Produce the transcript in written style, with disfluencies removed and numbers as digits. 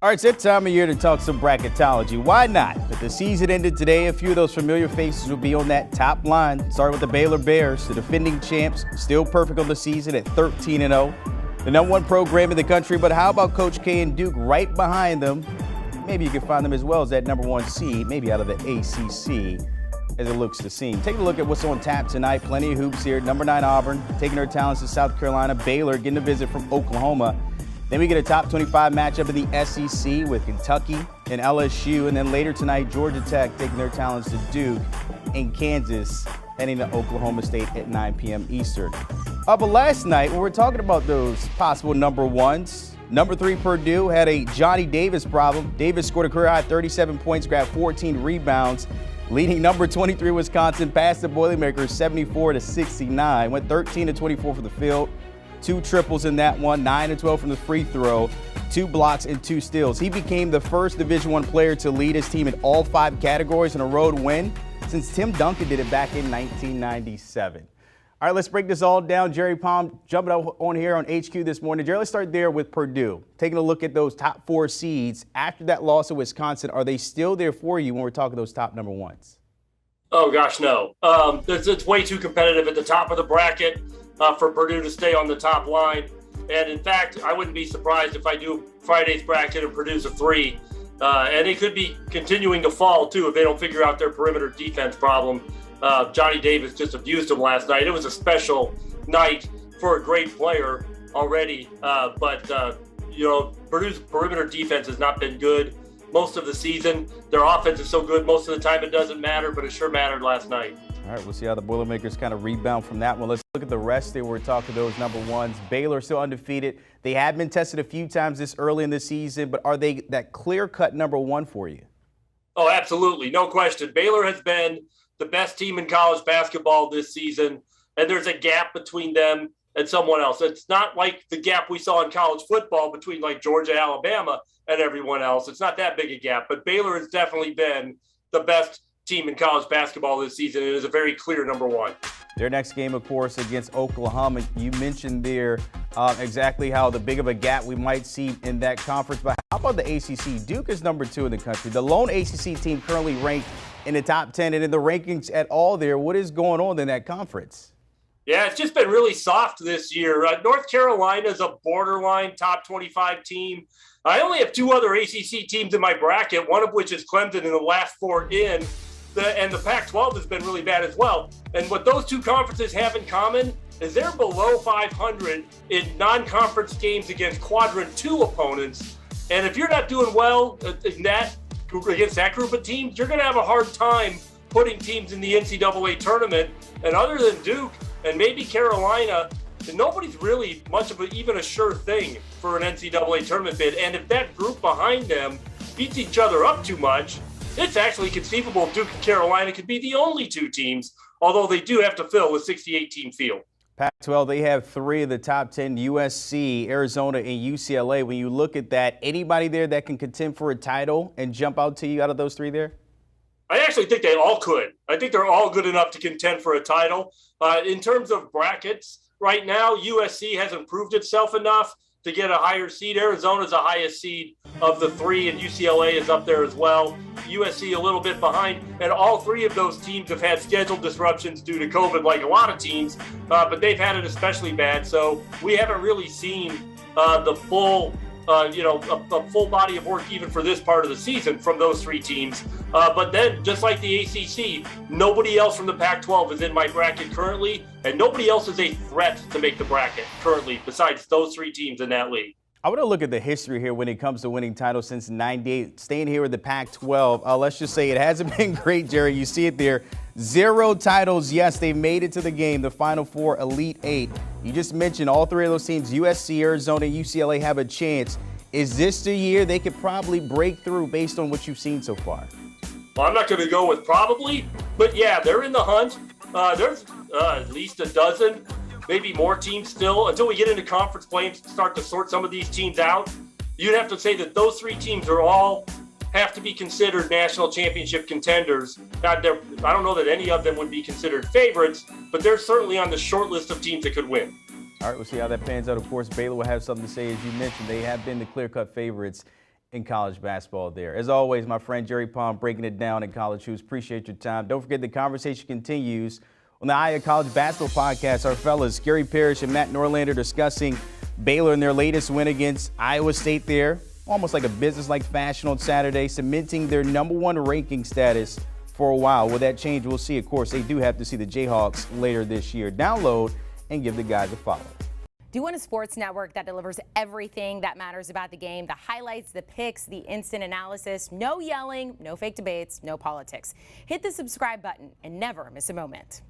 All right, it's that time of year to talk some bracketology. Why not? If the season ended today, a few of those familiar faces will be on that top line. Starting with the Baylor Bears, the defending champs, still perfect on the season at 13-0. The #1 program in the country, but how about Coach K and Duke right behind them? Maybe you can find them as well as that #1 seed, maybe out of the ACC, as it looks to seem. Take a look at what's on tap tonight. Plenty of hoops here. #9 Auburn, taking their talents to South Carolina. Baylor getting a visit from Oklahoma. Then we get a top 25 matchup in the SEC with Kentucky and LSU. And then later tonight, Georgia Tech taking their talents to Duke, and Kansas heading to Oklahoma State at 9 p.m. Eastern. But last night, when we're talking about those possible #1s, #3 Purdue had a Johnny Davis problem. Davis scored a career-high 37 points, grabbed 14 rebounds, leading #23 Wisconsin past the Boilermakers 74-69. Went 13-24 from the field. 2 triples in that one, 9-12 from the free throw, 2 blocks and 2 steals. He became the first Division I player to lead his team in all 5 categories in a road win since Tim Duncan did it back in 1997. All right, let's break this all down. Jerry Palm jumping up on here on HQ this morning. Jerry, let's start there with Purdue. Taking a look at those top 4 seeds. After that loss to Wisconsin, are they still there for you when we're talking those top #1s? Oh, gosh, no. It's way too competitive at the top of the bracket for Purdue to stay on the top line. And, in fact, I wouldn't be surprised if I do Friday's bracket and Purdue's a 3. And it could be continuing to fall, too, if they don't figure out their perimeter defense problem. Johnny Davis just abused him last night. It was a special night for a great player already. But Purdue's perimeter defense has not been good most of the season. Their offense is so good most of the time it doesn't matter, but it sure mattered last night. All right, we'll see how the Boilermakers kind of rebound from that one. Let's look at the rest there. We're talking those #1s. Baylor still undefeated. They have been tested a few times this early in the season, but are they that clear-cut #1 for you? Oh, absolutely. No question. Baylor has been the best team in college basketball this season, and there's a gap between them and someone else. It's not like the gap we saw in college football between like Georgia, Alabama, and everyone else. It's not that big a gap, but Baylor has definitely been the best team in college basketball this season. It is a very clear #1. Their next game, of course, against Oklahoma. You mentioned there exactly how the big of a gap we might see in that conference. But how about the ACC? Duke is #2 in the country. The lone ACC team currently ranked in the top 10 and in the rankings at all there. What is going on in that conference? Yeah, it's just been really soft this year. North Carolina is a borderline top 25 team. I only have 2 other ACC teams in my bracket, one of which is Clemson in the last 4 in. And the Pac-12 has been really bad as well. And what those 2 conferences have in common is they're below 500 in non-conference games against quadrant 2 opponents. And if you're not doing well in that against that group of teams, you're going to have a hard time putting teams in the NCAA tournament. And other than Duke and maybe Carolina, nobody's really much of even a sure thing for an NCAA tournament bid. And if that group behind them beats each other up too much, it's actually conceivable Duke and Carolina could be the only 2 teams, although they do have to fill a 68-team field. Pac-12, they have 3 of the top 10, USC, Arizona, and UCLA. When you look at that, anybody there that can contend for a title and jump out to you out of those 3 there? I actually think they all could. I think they're all good enough to contend for a title. In terms of brackets, right now, USC has improved itself enough to get a higher seed. Arizona's the highest seed of the 3, and UCLA is up there as well. USC a little bit behind, and all 3 of those teams have had schedule disruptions due to COVID, like a lot of teams, but they've had it especially bad. So we haven't really seen the full, a full body of work even for this part of the season from those 3 teams. But then, just like the ACC, nobody else from the Pac-12 is in my bracket currently, and nobody else is a threat to make the bracket currently besides those 3 teams in that league. I want to look at the history here when it comes to winning titles since '98. Staying here with the Pac-12, let's just say it hasn't been great, Jerry. You see it there. 0 titles. Yes, they made it to the game, the Final Four, Elite 8. You just mentioned all 3 of those teams, USC, Arizona, and UCLA, have a chance. Is this the year they could probably break through based on what you've seen so far? Well, I'm not going to go with probably, but yeah, they're in the hunt. There's at least a dozen, maybe more teams still. Until we get into conference play and start to sort some of these teams out, you'd have to say that those 3 teams are all have to be considered national championship contenders. I don't know that any of them would be considered favorites, but they're certainly on the short list of teams that could win. All right, we'll see how that pans out. Of course, Baylor will have something to say. As you mentioned, they have been the clear-cut favorites in college basketball there. As always, my friend Jerry Palm breaking it down in college hoops. Appreciate your time. Don't forget the conversation continues on the Eye of College Basketball podcast. Our fellas, Gary Parrish and Matt Norlander, discussing Baylor in their latest win against Iowa State there. Almost like a business-like fashion on Saturday, cementing their #1 ranking status for a while. Will that change? We'll see. Of course, they do have to see the Jayhawks later this year. Download and give the guys a follow. Do you want a sports network that delivers everything that matters about the game? The highlights, the picks, the instant analysis, no yelling, no fake debates, no politics. Hit the subscribe button and never miss a moment.